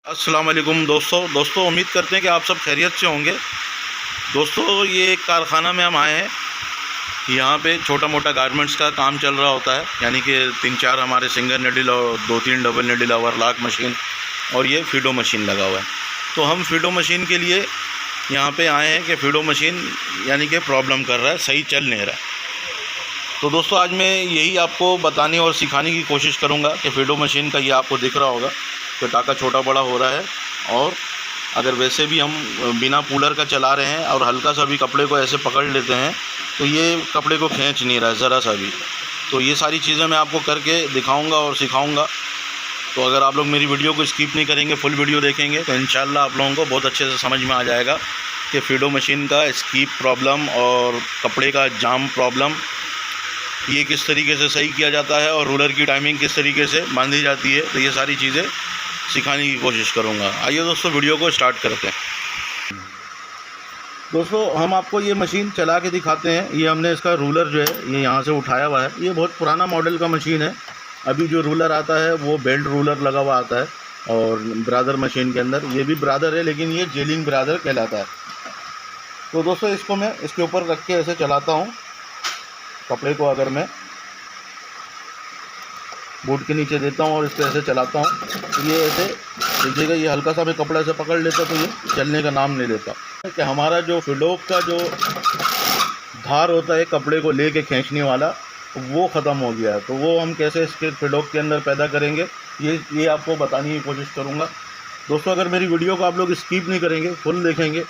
अस्सलाम वालेकुम दोस्तों उम्मीद करते हैं कि आप सब खैरियत से होंगे। दोस्तों ये एक कारख़ाना में हम आए हैं। यहाँ पे छोटा मोटा गारमेंट्स का काम चल रहा होता है, यानी कि 3-4 हमारे सिंगल नीडल और 2-3 डबल नीडल ओवरलॉक मशीन और ये फीडो मशीन लगा हुआ है। तो हम फीडो मशीन के लिए यहाँ पे आए हैं कि फीडो मशीन यानी कि प्रॉब्लम कर रहा है, सही चल नहीं रहा है। तो दोस्तों आज मैं यही आपको बताने और सिखाने की कोशिश करूँगा कि फीडो मशीन का ये आपको दिख रहा होगा कि टाका छोटा बड़ा हो रहा है, और अगर वैसे भी हम बिना कूलर का चला रहे हैं और हल्का सा भी कपड़े को ऐसे पकड़ लेते हैं तो ये कपड़े को खींच नहीं रहा है ज़रा सा भी। तो ये सारी चीज़ें मैं आपको करके दिखाऊंगा और सिखाऊंगा। तो अगर आप लोग मेरी वीडियो को स्किप नहीं करेंगे, फुल वीडियो देखेंगे, तो इंशाल्लाह आप लोगों को बहुत अच्छे से समझ में आ जाएगा कि फीडो मशीन का स्कीप प्रॉब्लम और कपड़े का जाम प्रॉब्लम ये किस तरीके से सही किया जाता है और रूलर की टाइमिंग किस तरीके से बांधी जाती है। तो ये सारी चीज़ें सिखाने की कोशिश करूँगा। आइए दोस्तों वीडियो को स्टार्ट करते हैं। दोस्तों हम आपको ये मशीन चला के दिखाते हैं। ये हमने इसका रूलर जो है ये यहाँ से उठाया हुआ है। ये बहुत पुराना मॉडल का मशीन है। अभी जो रूलर आता है वो बेल्ट रूलर लगा हुआ आता है, और ब्रादर मशीन के अंदर ये भी ब्रादर है, लेकिन ये जेलिंग ब्रादर कहलाता है। तो दोस्तों इसको मैं इसके ऊपर रख के ऐसे चलाता हूँ। कपड़े को अगर मैं बूट के नीचे देता हूँ और इसको ऐसे चलाता हूँ तो ये ऐसे देखिएगा, ये हल्का सा भी कपड़ा ऐसे पकड़ लेता तो ये चलने का नाम नहीं लेता। कि हमारा जो फिडोक का जो धार होता है कपड़े को लेके खींचने वाला, वो ख़त्म हो गया है। तो वो हम कैसे इसके फिडोक के अंदर पैदा करेंगे ये आपको बताने की कोशिश करूँगा। दोस्तों अगर मेरी वीडियो को आप लोग स्किप नहीं करेंगे, फुल देखेंगे,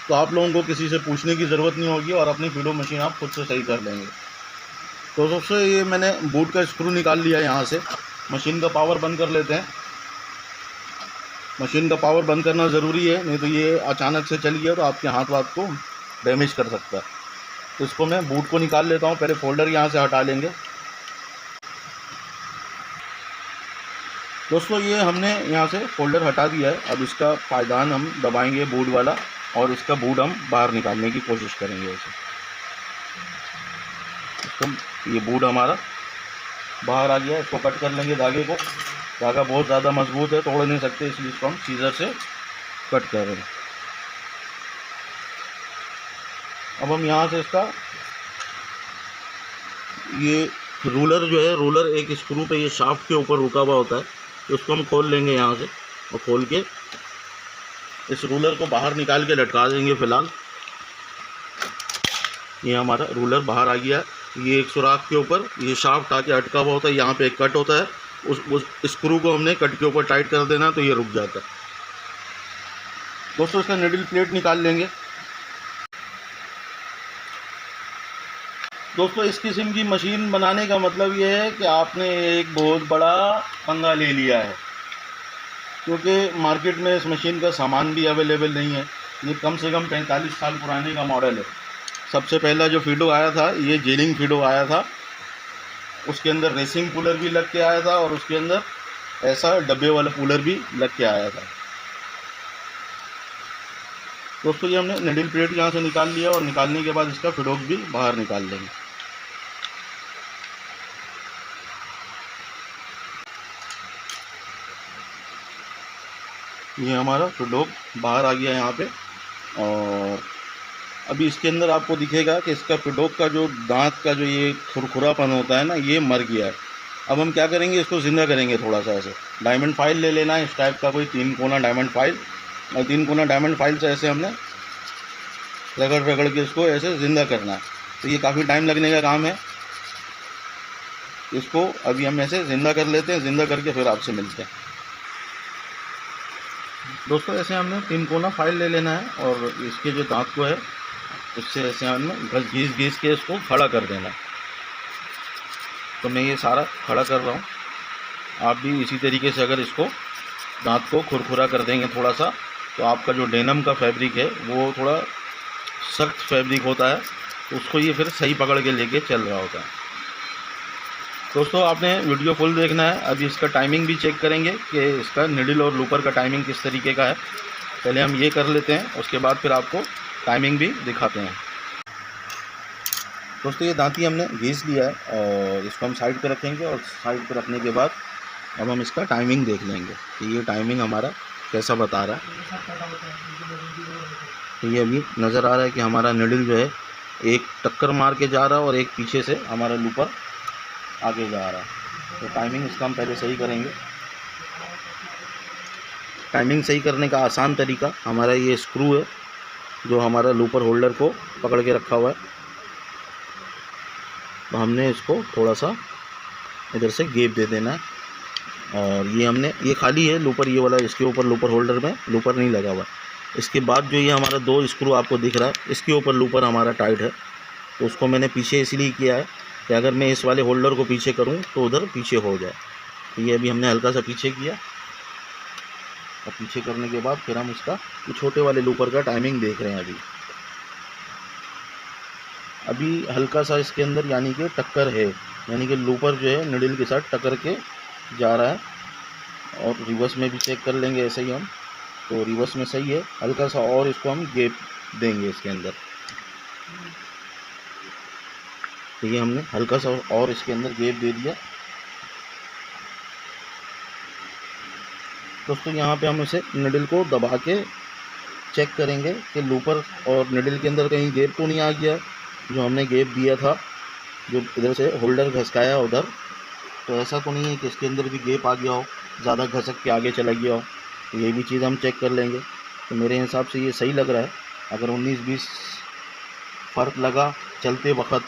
तो आप लोगों को किसी से पूछने की ज़रूरत नहीं होगी और अपनी फीडो मशीन आप खुद से सही कर लेंगे। तो दोस्तों ये मैंने बूट का स्क्रू निकाल लिया यहाँ से। मशीन का पावर बंद कर लेते हैं। मशीन का पावर बंद करना ज़रूरी है, नहीं तो ये अचानक से चल गया तो आपके हाथ वाथ को डैमेज कर सकता है। तो इसको मैं बूट को निकाल लेता हूँ। पहले फोल्डर यहाँ से हटा लेंगे। दोस्तों ये हमने यहाँ से फोल्डर हटा दिया है। अब इसका पायदान हम दबाएंगे बूट वाला, और इसका बूट हम बाहर निकालने की कोशिश करेंगे ऐसे। तो ये बूट हमारा बाहर आ गया है। इसको कट कर लेंगे धागे को। धागा बहुत ज़्यादा मजबूत है, तोड़ नहीं सकते, इसलिए इसको हम सीजर से कट कर रहे हैं। अब हम यहाँ से इसका ये रूलर जो है, रूलर एक स्क्रू पे ये शाफ्ट के ऊपर रुका हुआ होता है, तो उसको हम खोल लेंगे यहाँ से, और खोल के इस रूलर को बाहर निकाल के लटका देंगे। फ़िलहाल ये हमारा रूलर बाहर आ गया है। ये एक सुराख के ऊपर ये शाफ्ट आके अटका हुआ होता है, यहाँ पे एक कट होता है, उस स्क्रू को हमने कट के ऊपर टाइट कर देना, तो ये रुक जाता है। दोस्तों इसका निडल प्लेट निकाल लेंगे। दोस्तों इस किस्म की मशीन बनाने का मतलब ये है कि आपने एक बहुत बड़ा पंगा ले लिया है, क्योंकि मार्केट में इस मशीन का सामान भी अवेलेबल नहीं है। ये कम से कम 45 साल पुराने का मॉडल है। सबसे पहला जो फीडो आया था ये जेलिंग फीडो आया था। उसके अंदर रेसिंग कूलर भी लग के आया था, और उसके अंदर ऐसा डब्बे वाला कूलर भी लग के आया था। दोस्तों ये हमने निडल प्लेट यहाँ से निकाल लिया, और निकालने के बाद इसका फिडोक भी बाहर निकाल लेंगे। ये हमारा फिडोक बाहर आ गया यहाँ पे, और अभी इसके अंदर आपको दिखेगा कि इसका फिडोक का जो दांत का जो ये खुरखुरापन होता है ना, ये मर गया है। अब हम क्या करेंगे, इसको ज़िंदा करेंगे थोड़ा सा ऐसे। डायमंड फाइल ले लेना है, इस टाइप का कोई 3 कोना डायमंड फाइल, और 3 कोना डायमंड फाइल से ऐसे हमने रगड़ रगड़ के इसको ऐसे ज़िंदा करना है। तो ये काफ़ी टाइम लगने का काम है। इसको अभी हम ऐसे ज़िंदा कर लेते हैं। ज़िंदा करके फिर आपसे मिलते हैं। दोस्तों ऐसे हमने 3 कोना फाइल ले लेना है, और इसके जो दांत को है उससे ऐसे हमने घिस घिस के इसको खड़ा कर देना है। तो मैं ये सारा खड़ा कर रहा हूँ। आप भी इसी तरीके से अगर इसको दांत को खुरखुरा कर देंगे थोड़ा सा, तो आपका जो डेनम का फैब्रिक है वो थोड़ा सख्त फैब्रिक होता है, तो उसको ये फिर सही पकड़ के लेके चल रहा होता है। दोस्तों आपने वीडियो फुल देखना है। अभी इसका टाइमिंग भी चेक करेंगे कि इसका निडल और लूपर का टाइमिंग किस तरीके का है। पहले हम ये कर लेते हैं, उसके बाद फिर आपको टाइमिंग भी दिखाते हैं। दोस्तों ये दांती हमने घिस लिया है, और इसको हम साइड पे रखेंगे, और साइड पे रखने के बाद अब हम इसका टाइमिंग देख लेंगे कि ये टाइमिंग हमारा कैसा बता रहा है। तो ये अभी नज़र आ रहा है कि हमारा निडल जो है एक टक्कर मार के जा रहा है और एक पीछे से हमारा लूपर आगे जा रहा है। तो टाइमिंग इसका हम पहले सही करेंगे। टाइमिंग सही करने का आसान तरीका हमारा ये स्क्रू है जो हमारा लूपर होल्डर को पकड़ के रखा हुआ है। तो हमने इसको थोड़ा सा इधर से गैप दे देना है और ये खाली है लूपर, ये वाला इसके ऊपर लूपर होल्डर में लूपर नहीं लगा हुआ। इसके बाद जो ये हमारा 2 स्क्रू आपको दिख रहा है इसके ऊपर लूपर हमारा टाइट है। तो उसको मैंने पीछे इसलिए किया है कि अगर मैं इस वाले होल्डर को पीछे करूं तो उधर पीछे हो जाए। तो ये अभी हमने हल्का सा पीछे किया और पीछे करने के बाद फिर हम इसका छोटे वाले लूपर का टाइमिंग देख रहे हैं। अभी हल्का सा इसके अंदर यानी कि टक्कर है, यानी कि लूपर जो है निडल के साथ टक्कर के जा रहा है। और रिवर्स में भी चेक कर लेंगे ऐसे ही हम, तो रिवर्स में सही है। हल्का सा और इसको हम गैप देंगे इसके अंदर। तो ये हमने हल्का सा और इसके अंदर गैप दे दिया। दोस्तों यहाँ पे हम इसे निडल को दबा के चेक करेंगे कि लूपर और निडल के अंदर कहीं गैप तो नहीं आ गया। जो हमने गैप दिया था, जो इधर से होल्डर घसकाया उधर, तो ऐसा तो नहीं है कि इसके अंदर भी गैप आ गया हो, ज़्यादा घसक के आगे चला गया हो। तो ये भी चीज़ हम चेक कर लेंगे। तो मेरे हिसाब से ये सही लग रहा है। अगर 19-20 फ़र्क लगा चलते वक्त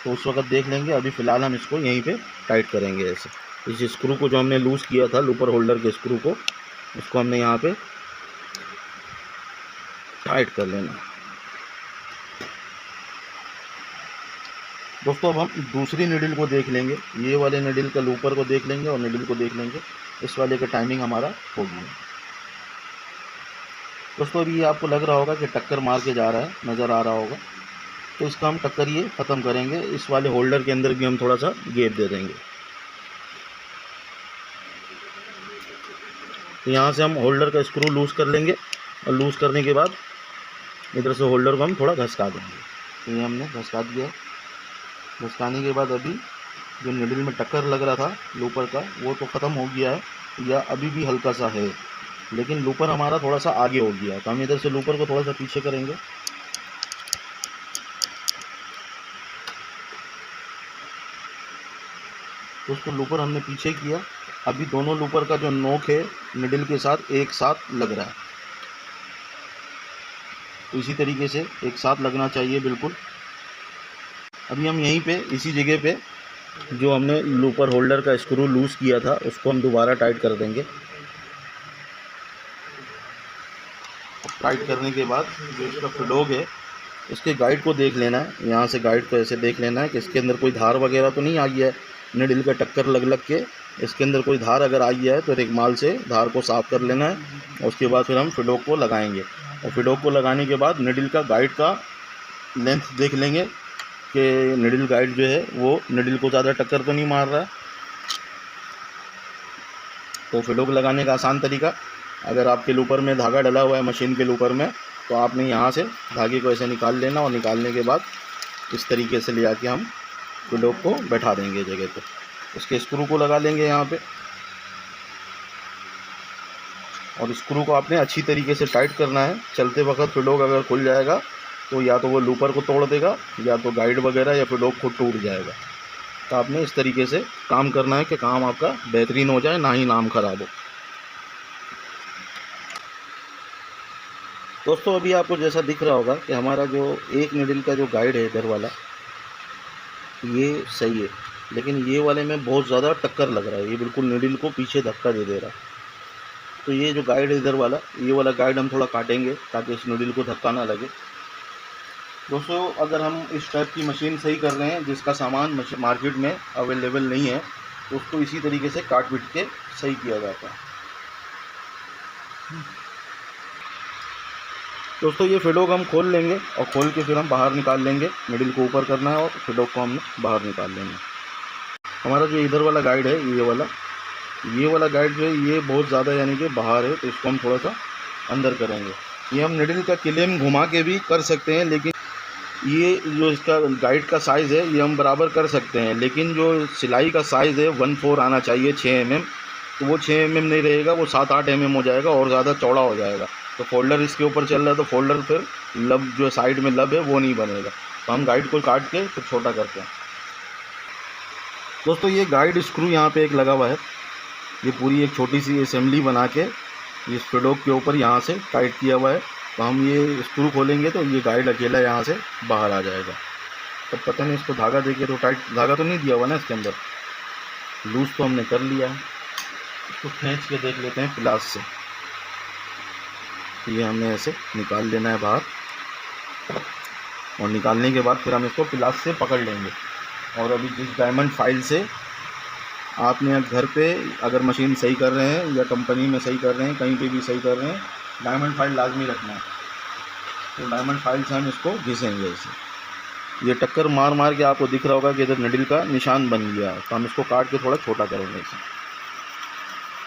तो उस वक्त देख लेंगे। अभी फ़िलहाल हम इसको यहीं पे टाइट करेंगे ऐसे। इस स्क्रू को जो हमने लूज़ किया था लूपर होल्डर के स्क्रू को, उसको हमने यहाँ पे टाइट कर लेना। दोस्तों अब हम दूसरी निडल को देख लेंगे। ये वाले निडल का लूपर को देख लेंगे और निडल को देख लेंगे। इस वाले का टाइमिंग हमारा हो गया। दोस्तों अभी ये आपको लग रहा होगा कि टक्कर मार के जा रहा है, नज़र आ रहा होगा। तो इसका हम टक्कर ये ख़त्म करेंगे। इस वाले होल्डर के अंदर भी हम थोड़ा सा गैप दे देंगे। तो यहाँ से हम होल्डर का स्क्रू लूज़ कर लेंगे और लूज़ करने के बाद इधर से होल्डर को हम थोड़ा घसका देंगे। तो ये हमने घसका दिया। घसकाने के बाद अभी जो निडल में टक्कर लग रहा था लूपर का, वो तो ख़त्म हो गया है, या अभी भी हल्का सा है, लेकिन लूपर हमारा थोड़ा सा आगे हो गया। तो हम इधर से लूपर को थोड़ा सा पीछे करेंगे। तो उसको लूपर हमने पीछे किया। अभी दोनों लूपर का जो नोक है निडल के साथ एक साथ लग रहा है। तो इसी तरीके से एक साथ लगना चाहिए बिल्कुल। अभी हम यहीं पे इसी जगह पे जो हमने लूपर होल्डर का स्क्रू लूज़ किया था उसको हम दोबारा टाइट कर देंगे। टाइट करने के बाद जो इसका फिडोग है इसके गाइड को देख लेना है। यहाँ से गाइड को ऐसे देख लेना है कि इसके अंदर कोई धार वगैरह तो नहीं आ गया है। निडल का टक्कर लग लग के इसके अंदर कोई धार अगर आई है तो रेगमाल से धार को साफ़ कर लेना है। और उसके बाद फिर हम फिडोग को लगाएंगे। और फिडोग को लगाने के बाद निडल का गाइड का लेंथ देख लेंगे कि निडल गाइड जो है वो निडल को ज़्यादा टक्कर तो नहीं मार रहा है। तो फिडोग लगाने का आसान तरीका, अगर आपके लूपर में धागा डला हुआ है मशीन के लूपर में, तो आपने यहाँ से धागे को ऐसे निकाल लेना और निकालने के बाद इस तरीके से ले आके हम फिडोग को बैठा देंगे जगह पे। उसके स्क्रू को लगा लेंगे यहाँ पे और स्क्रू को आपने अच्छी तरीके से टाइट करना है। चलते वक्त फिडोग अगर खुल जाएगा तो या तो वो लूपर को तोड़ देगा या तो गाइड वगैरह या फिडोग को टूट जाएगा। तो आपने इस तरीके से काम करना है कि काम आपका बेहतरीन हो जाए, ना ही नाम ख़राब हो। दोस्तों अभी आपको जैसा दिख रहा होगा कि हमारा जो एक निडल का जो गाइड है इधर वाला ये सही है, लेकिन ये वाले में बहुत ज़्यादा टक्कर लग रहा है। ये बिल्कुल निडल को पीछे धक्का दे रहा है। तो ये जो गाइड है इधर वाला, ये वाला गाइड हम थोड़ा काटेंगे ताकि इस निडल को धक्का ना लगे। दोस्तों अगर हम इस टाइप की मशीन सही कर रहे हैं जिसका सामान मार्केट में अवेलेबल नहीं है तो उसको इसी तरीके से काट पीट के सही किया जाता है। दोस्तों ये फिडोग हम खोल लेंगे और खोल के फिर हम बाहर निकाल लेंगे। निडल को ऊपर करना है और फिडोग को हम बाहर निकाल लेंगे। हमारा जो इधर वाला गाइड है ये वाला गाइड जो है ये बहुत ज़्यादा यानी कि बाहर है, तो इसको हम थोड़ा सा अंदर करेंगे। ये हम निडल का क्लेम घुमा के भी कर सकते हैं, लेकिन ये जो इसका गाइड का साइज़ है ये हम बराबर कर सकते हैं, लेकिन जो सिलाई का साइज़ है 1/4 आना चाहिए 6 mm, तो वो 6 mm नहीं रहेगा, वो 7-8 mm हो जाएगा और ज़्यादा चौड़ा हो जाएगा। तो फोल्डर इसके ऊपर चल रहा है तो फोल्डर फिर लब जो साइड में लब है वो नहीं बनेगा, तो हम गाइड को काट के फिर छोटा करते हैं। दोस्तों ये गाइड स्क्रू यहाँ पे एक लगा हुआ है, ये पूरी एक छोटी सी असेंबली बना के इस फिडोक के ऊपर यहाँ से टाइट किया हुआ है। तो हम ये स्क्रू खोलेंगे तो ये गाइड अकेला यहाँ से बाहर आ जाएगा। तब पता नहीं इसको धागा देके तो टाइट धागा तो नहीं दिया हुआ ना इसके अंदर, लूज़ तो हमने कर लिया है। इसको खींच के देख लेते हैं प्लास से, ये हमने ऐसे निकाल लेना है बाहर, और निकालने के बाद फिर हम इसको प्लास से पकड़ लेंगे। और अभी जिस डायमंड फाइल से आपने घर पे अगर मशीन सही कर रहे हैं या कंपनी में सही कर रहे हैं, कहीं पे भी सही कर रहे हैं, डायमंड फाइल लाजमी रखना है। तो डायमंड फाइल से हम इसको घिसेंगे ऐसे। ये टक्कर मार मार के आपको दिख रहा होगा कि इधर निडल का निशान बन गया, तो हम इसको काट के थोड़ा छोटा करेंगे इसे।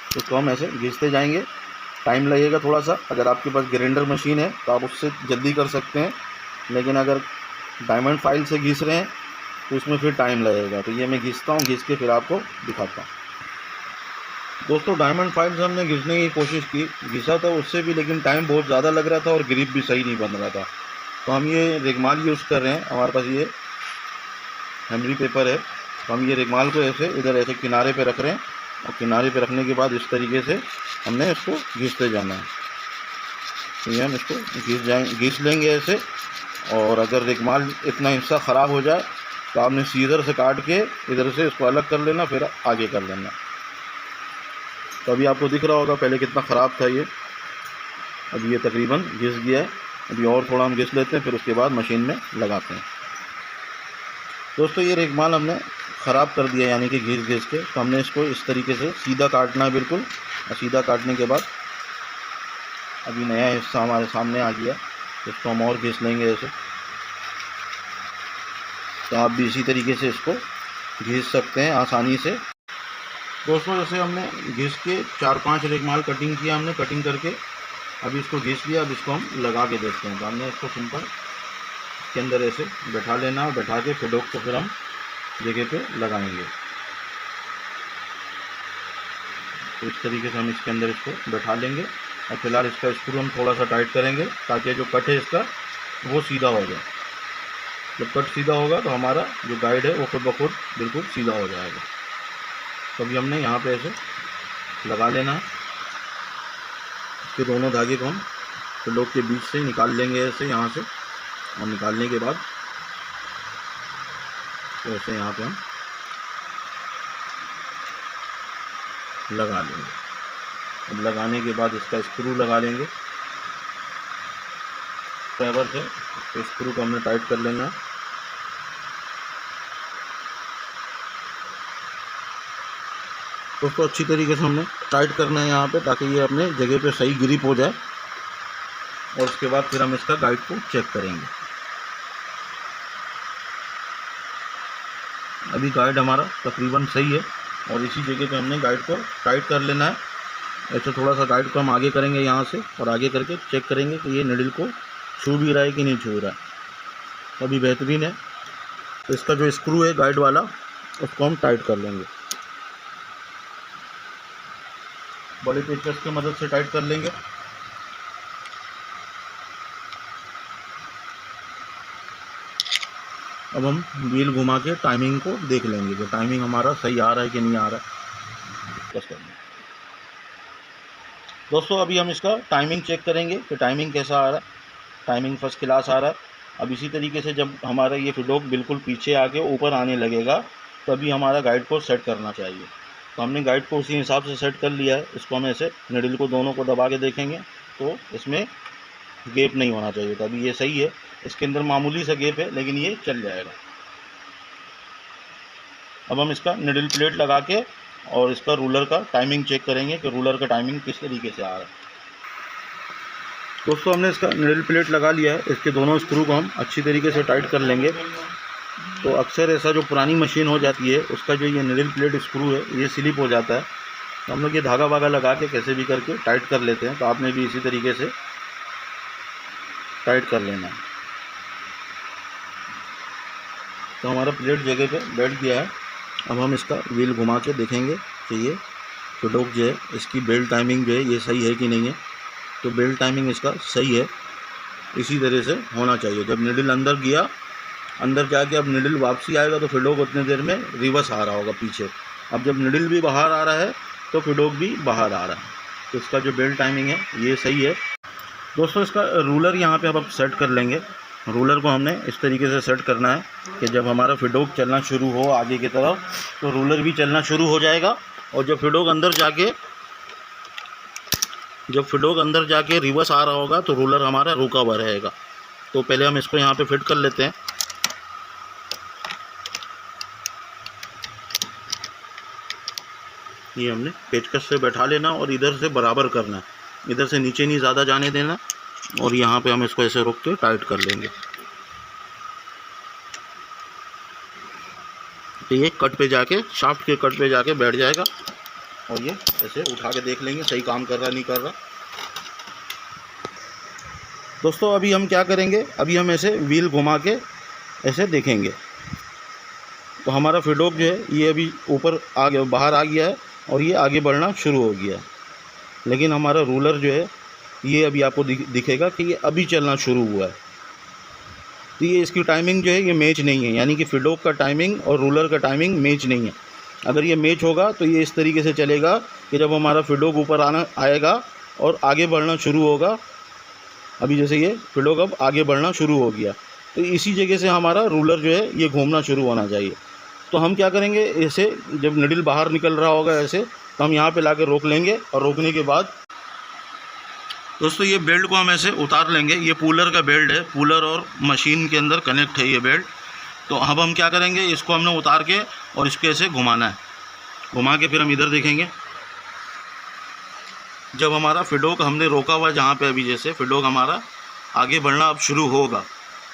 तो इसको हम ऐसे घिसते जाएंगे, टाइम लगेगा थोड़ा सा। अगर आपके पास ग्राइंडर मशीन है तो आप उससे जल्दी कर सकते हैं, लेकिन अगर डायमंड फाइल से घिस रहे हैं तो उसमें फिर टाइम लगेगा। तो ये मैं घिसता हूँ, घिस के फिर आपको दिखाता हूँ। दोस्तों डायमंड फाइल से हमने घिसने की कोशिश की, घिसा था उससे भी, लेकिन टाइम बहुत ज़्यादा लग रहा था और ग्रिप भी सही नहीं बन रहा था। तो हम ये रेगमाल यूज़ कर रहे हैं, हमारे पास ये हेमरी पेपर है, तो हम ये रेगमाल को ऐसे इधर ऐसे किनारे पे रख रहे हैं, और किनारे पे रखने के बाद इस तरीके से हमने इसको घिसते जाना है। तो ये हम इसको घिस लेंगे ऐसे। और अगर रेगमाल इतना हिस्सा ख़राब हो जाए तो आपने सीजर से काट के इधर से इसको अलग कर लेना, फिर आगे कर लेना। तो अभी आपको दिख रहा होगा पहले कितना ख़राब था ये, अभी ये तकरीबन घिस गया है। अभी और थोड़ा हम घिस लेते हैं, फिर उसके बाद मशीन में लगाते हैं। दोस्तों ये रेगमाल हमने ख़राब कर दिया, यानी कि घिस के। तो हमने इसको इस तरीके से सीधा काटना है बिल्कुल, और सीधा काटने के बाद अभी नया हिस्सा हमारे सामने आ गया, इसको हम और घिस लेंगे ऐसे। तो आप भी इसी तरीके से इसको घिस सकते हैं आसानी से। दोस्तों जैसे हमने घिस के 4-5 रेगमाल कटिंग किया, हमने कटिंग करके अभी इसको घिस लिया। अब इसको हम लगा के देखते हैं। तो हमने इसको सिंपल के अंदर ऐसे बैठा लेना, और बैठा के फिडोक को फिर हम जगह पे लगाएंगे। तो इस तरीके से हम इसके अंदर इसको बैठा लेंगे, और फिलहाल इसका स्क्रू हम थोड़ा सा टाइट करेंगे ताकि जो कट है इसका वो सीधा हो जाए। जब कट सीधा होगा तो हमारा जो गाइड है वो खुद ब खुद बिल्कुल सीधा हो जाएगा। तो अभी हमने यहाँ पे ऐसे लगा लेना है। इसके दोनों धागे को हम फिडोक के बीच से निकाल लेंगे ऐसे यहाँ से, और निकालने के बाद तो ऐसे यहाँ पे हम लगा लेंगे। अब लगाने के बाद इसका स्क्रू लगा लेंगे ड्राइवर से। तो स्क्रू को हमने टाइट कर लेना है। दोस्तों अच्छी तरीके से हमने टाइट करना है यहाँ पे, ताकि ये अपने जगह पे सही ग्रिप हो जाए। और उसके बाद फिर हम इसका गाइड को चेक करेंगे। अभी गाइड हमारा तकरीबन सही है, और इसी जगह पे हमने गाइड को टाइट कर लेना है। ऐसे थोड़ा सा गाइड को हम आगे करेंगे यहाँ से, और आगे करके चेक करेंगे कि ये निडल को छू भी रहा है कि नहीं छू रहा है। तो अभी बेहतरीन है। तो इसका जो स्क्रू है गाइड वाला, उसको हम टाइट कर लेंगे, बड़े पेचकस की मदद से टाइट कर लेंगे। अब हम व्हील घुमा के टाइमिंग को देख लेंगे कि टाइमिंग हमारा सही आ रहा है कि नहीं आ रहा है। बस करना दोस्तों, अभी हम इसका टाइमिंग चेक करेंगे कि टाइमिंग कैसा आ रहा है। टाइमिंग फर्स्ट क्लास आ रहा है। अब इसी तरीके से जब हमारा ये फिडोक बिल्कुल पीछे आके ऊपर आने लगेगा, तभी हमारा गाइड को सेट करना चाहिए। तो हमने गाइड को उसी हिसाब से सेट कर लिया है। इसको हम ऐसे निडल को दोनों को दबा के देखेंगे तो इसमें गैप नहीं होना चाहिए। तो अभी ये सही है, इसके अंदर मामूली सा गैप है, लेकिन ये चल जाएगा। अब हम इसका निडल प्लेट लगा के और इसका रूलर का टाइमिंग चेक करेंगे कि रूलर का टाइमिंग किस तरीके से आ रहा है। दोस्तों हमने इसका निडल प्लेट लगा लिया है। इसके दोनों स्क्रू को हम अच्छी तरीके से टाइट कर लेंगे। तो अक्सर ऐसा जो पुरानी मशीन हो जाती है, उसका जो ये निडल प्लेट स्क्रू है ये स्लिप हो जाता है। तो हम लोग ये धागा वागा लगा के कैसे भी करके टाइट कर लेते हैं। तो आपने भी इसी तरीके से टाइट कर लेना है। तो हमारा प्लेट जगह पे बैठ गया है। अब हम इसका व्हील घुमा के देखेंगे कि ये फिडोक जो है इसकी बेल्ट टाइमिंग जो है ये सही है कि नहीं है। तो बेल्ट टाइमिंग इसका सही है, इसी तरह से होना चाहिए। जब निडल अंदर गया, अंदर जाके अब निडल वापसी आएगा तो फिडोक उतने देर में रिवर्स आ रहा होगा पीछे। अब जब निडल भी बाहर आ रहा है तो फिडोक भी बाहर आ रहा है। तो इसका जो बेल्ट टाइमिंग है ये सही है। दोस्तों इसका रूलर यहाँ पे अब आप सेट कर लेंगे। रूलर को हमने इस तरीके से सेट करना है कि जब हमारा फिडोक चलना शुरू हो आगे की तरफ तो रूलर भी चलना शुरू हो जाएगा। और जब फिडोक अंदर जाके रिवर्स आ रहा होगा तो रूलर हमारा रुका हुआ रहेगा। तो पहले हम इसको यहाँ पे फिट कर लेते हैं। ये हमने पेचकस से बैठा लेना और इधर से बराबर करना है, इधर से नीचे नहीं ज़्यादा जाने देना। और यहाँ पे हम इसको ऐसे रोक के टाइट कर लेंगे। तो ये कट पे जाके, शाफ्ट के कट पे जाके बैठ जाएगा। और ये ऐसे उठा के देख लेंगे सही काम कर रहा नहीं कर रहा। दोस्तों अभी हम क्या करेंगे, अभी हम ऐसे व्हील घुमा के ऐसे देखेंगे तो हमारा फिडोक जो है ये अभी ऊपर बाहर आ गया है और ये आगे बढ़ना शुरू हो गया है। लेकिन हमारा रूलर जो है ये अभी आपको दिखेगा कि ये अभी चलना शुरू हुआ है। तो ये इसकी टाइमिंग जो है ये मैच नहीं है, यानी कि फिडोक का टाइमिंग और रूलर का टाइमिंग मैच नहीं है। अगर ये मैच होगा तो ये इस तरीके से चलेगा कि जब हमारा फिडोक ऊपर आएगा और आगे बढ़ना शुरू होगा, अभी जैसे ये फिडोक अब आगे बढ़ना शुरू हो गया तो इसी जगह से हमारा रूलर जो है ये घूमना शुरू होना चाहिए। तो हम क्या करेंगे, ऐसे जब निडल बाहर निकल रहा होगा ऐसे तो हम यहाँ पे लाके रोक लेंगे। और रोकने के बाद दोस्तों ये बेल्ट को हम ऐसे उतार लेंगे। ये पुलर का बेल्ट है, पुलर और मशीन के अंदर कनेक्ट है ये बेल्ट। तो अब हम क्या करेंगे, इसको हमने उतार के और इसको ऐसे घुमाना है। घुमा के फिर हम इधर देखेंगे। जब हमारा फिडोक हमने रोका हुआ जहाँ पे अभी जैसे फिडोक हमारा आगे बढ़ना अब शुरू होगा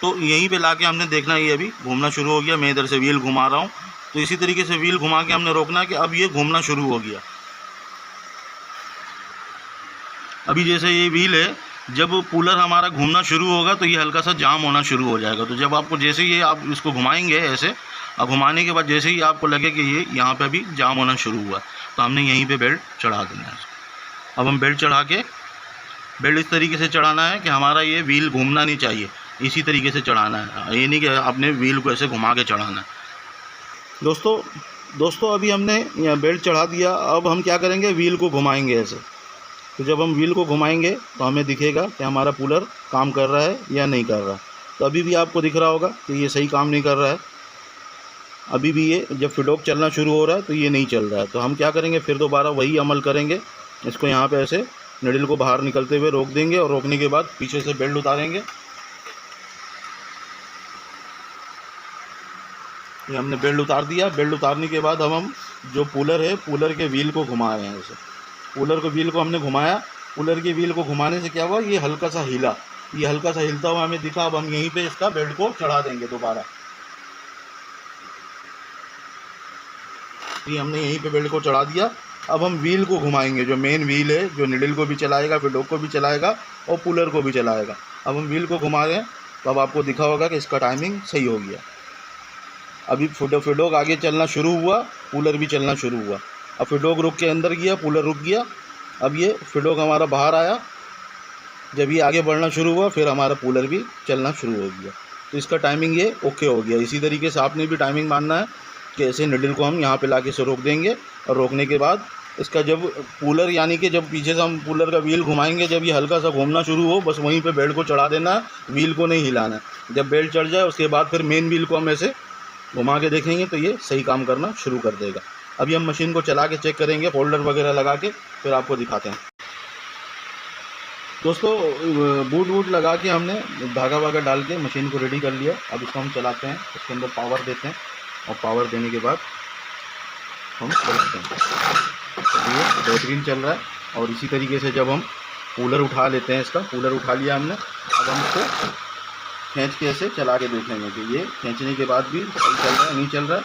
तो यहीं पे लाके हमने देखना ये अभी घूमना शुरू हो गया। मैं इधर से व्हील घुमा रहा हूँ तो इसी तरीके से व्हील घुमा के हमने रोकना कि अब ये घूमना शुरू हो गया। अभी जैसे ये व्हील है, जब पुलर हमारा घूमना शुरू होगा तो ये हल्का सा जाम होना शुरू हो जाएगा। तो जब आपको जैसे ही आप इसको घुमाएंगे ऐसे, अब घुमाने के बाद जैसे ही आपको लगे कि ये यहाँ पे अभी जाम होना शुरू हुआ तो हमने यहीं पे बेल्ट चढ़ा देना है। अब हम बेल्ट चढ़ा के, बेल्ट इस तरीके से चढ़ाना है कि हमारा ये व्हील घूमना नहीं चाहिए, इसी तरीके से चढ़ाना है। ये नहीं कि आपने व्हील को ऐसे घुमा के चढ़ाना है। दोस्तों अभी हमने बेल्ट चढ़ा दिया। अब हम क्या करेंगे, व्हील को घुमाएंगे ऐसे। तो जब हम व्हील को घुमाएंगे तो हमें दिखेगा कि हमारा पुलर काम कर रहा है या नहीं कर रहा। तो अभी भी आपको दिख रहा होगा कि ये सही काम नहीं कर रहा है। अभी भी ये जब फिडोक चलना शुरू हो रहा है तो ये नहीं चल रहा है। तो हम क्या करेंगे, फिर दोबारा वही अमल करेंगे। इसको यहाँ पे ऐसे निडल को बाहर निकलते हुए रोक देंगे और रोकने के बाद पीछे से बेल्ट उतारेंगे। ये हमने बेल्ट उतार दिया। बेल्ट उतारने के बाद हम जो पुलर है, पुलर के व्हील को घुमा रहे हैं ऐसे। पुलर के व्हील को हमने घुमाया। पुलर के व्हील को घुमाने से क्या हुआ, ये हल्का सा हिला, ये हल्का सा हिलता हुआ हमें दिखा। अब हम यहीं पे इसका बेल्ट को चढ़ा देंगे दोबारा। ये हमने यहीं पे बेल्ट को चढ़ा दिया। अब हम व्हील को घुमाएंगे, जो मेन व्हील है, जो निडल को भी चलाएगा, फिडोक को भी चलाएगा और पुलर को भी चलाएगा। अब हम व्हील को घुमा रहे हैं तो अब आपको दिखा होगा कि इसका टाइमिंग सही हो गया। अभी फिडोक आगे चलना शुरू हुआ, पुलर भी चलना शुरू हुआ। अब फिडोक रुक के अंदर गया, पुलर रुक गया। अब ये फिडोक हमारा बाहर आया, जब ये आगे बढ़ना शुरू हुआ फिर हमारा पुलर भी चलना शुरू हो गया। तो इसका टाइमिंग ये ओके हो गया। इसी तरीके से आपने भी टाइमिंग मानना है कि ऐसे निडल को हम यहाँ पे लाके से रोक देंगे और रोकने के बाद इसका जब पुलर, यानी कि जब पीछे से हम पुलर का व्हील घुमाएंगे, जब ये हल्का सा घूमना शुरू हो बस वहीं पे बेल्ट को चढ़ा देना है, व्हील को नहीं हिलाना है। जब बेल्ट चढ़ जाए उसके बाद फिर मेन व्हील को हम ऐसे घुमा के देखेंगे तो ये सही काम करना शुरू कर देगा। अभी हम मशीन को चला के चेक करेंगे, फोल्डर वगैरह लगा के फिर आपको दिखाते हैं। दोस्तों बूट लगा के हमने धागा वागा डाल के मशीन को रेडी कर लिया। अब इसको हम चलाते हैं, इसके अंदर पावर देते हैं और पावर देने के बाद हम चलाते हैं। ये बेहतरीन चल रहा है। और इसी तरीके से जब हम कूलर उठा लेते हैं, इसका कूलर उठा लिया हमने, अब हम इसको खींच के ऐसे चला के देखेंगे कि ये खींचने के बाद भी सही चल रहा है नहीं चल रहा है।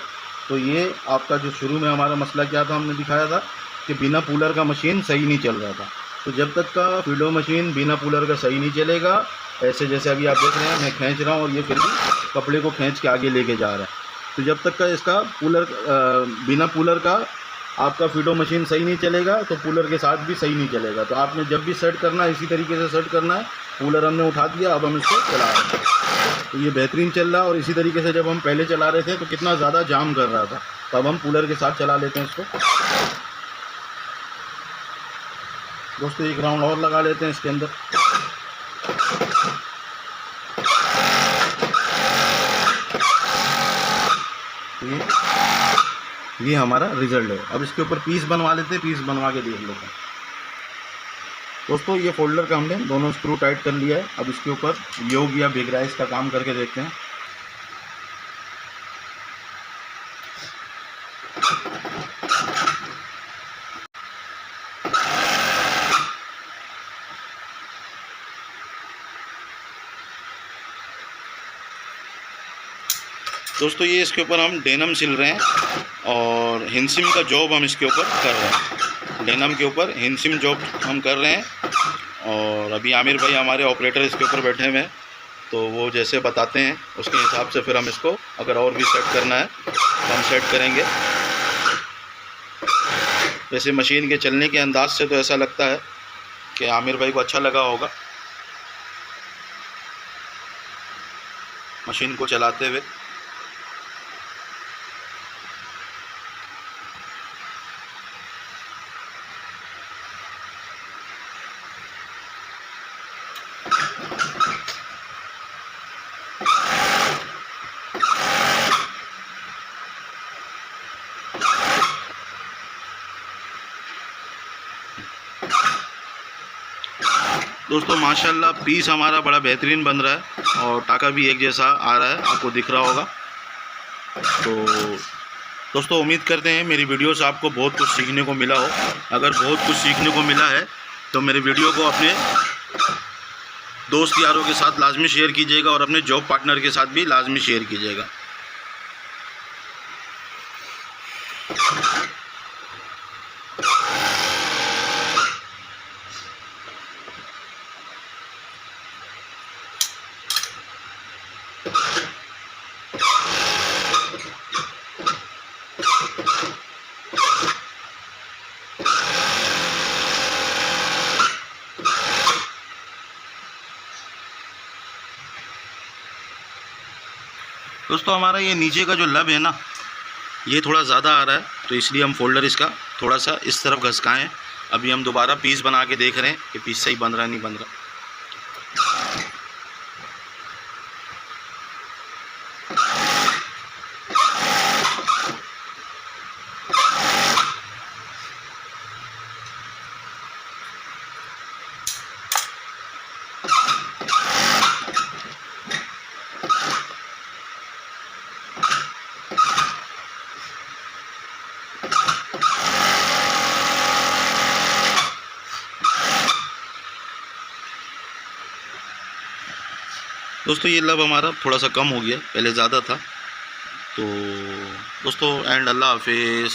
तो ये आपका जो शुरू में हमारा मसला क्या था, हमने दिखाया था कि बिना कूलर का मशीन सही नहीं चल रहा था। तो जब तक का फिडो मशीन बिना कूलर का सही नहीं चलेगा, ऐसे जैसे अभी आप देख रहे हैं मैं खींच रहा हूँ और ये फिर भी कपड़े को खींच के आगे लेके जा रहा है, तो जब तक का इसका पुलर बिना पुलर का आपका फीडो मशीन सही नहीं चलेगा तो पुलर के साथ भी सही नहीं चलेगा। तो आपने जब भी सेट करना है इसी तरीके से सेट करना है। पुलर हमने उठा दिया, अब हम इसको चला रहे हैं तो ये बेहतरीन चल रहा है। और इसी तरीके से जब हम पहले चला रहे थे तो कितना ज़्यादा जाम कर रहा था, तो अब हम पुलर के साथ चला लेते हैं इसको। दोस्तों एक राउंड और लगा लेते हैं इसके अंदर। ये हमारा रिजल्ट है। अब इसके ऊपर पीस बनवा लेते हैं, पीस बनवा के देख लेते हैं। दोस्तों ये फोल्डर का हमने दोनों स्क्रू टाइट कर लिया है। अब इसके ऊपर योग या बिग राइस का काम करके देखते हैं। दोस्तों ये इसके ऊपर हम डेनम सिल रहे हैं और हिंसिम का जॉब हम इसके ऊपर कर रहे हैं। डेनम के ऊपर हिंसिम जॉब हम कर रहे हैं। और अभी आमिर भाई हमारे ऑपरेटर इसके ऊपर बैठे हुए हैं, तो वो जैसे बताते हैं उसके हिसाब से फिर हम इसको अगर और भी सेट करना है तो हम सेट करेंगे। वैसे मशीन के चलने के अंदाज से तो ऐसा लगता है कि आमिर भाई को अच्छा लगा होगा मशीन को चलाते हुए। दोस्तों माशाल्लाह पीस हमारा बड़ा बेहतरीन बन रहा है और टाका भी एक जैसा आ रहा है, आपको दिख रहा होगा। तो दोस्तों उम्मीद करते हैं मेरी वीडियो से आपको बहुत कुछ सीखने को मिला हो। अगर बहुत कुछ सीखने को मिला है तो मेरे वीडियो को अपने दोस्त यारों के साथ लाजमी शेयर कीजिएगा और अपने जॉब पार्टनर के साथ भी लाजमी शेयर कीजिएगा। दोस्तों हमारा ये नीचे का जो लब है ना, ये थोड़ा ज़्यादा आ रहा है, तो इसलिए हम फोल्डर इसका थोड़ा सा इस तरफ घसकाएं। अभी हम दोबारा पीस बना के देख रहे हैं कि पीस सही बन रहा है नहीं बन रहा। दोस्तों ये लब हमारा थोड़ा सा कम हो गया, पहले ज़्यादा था। तो दोस्तों एंड अल्लाह हाफिज़।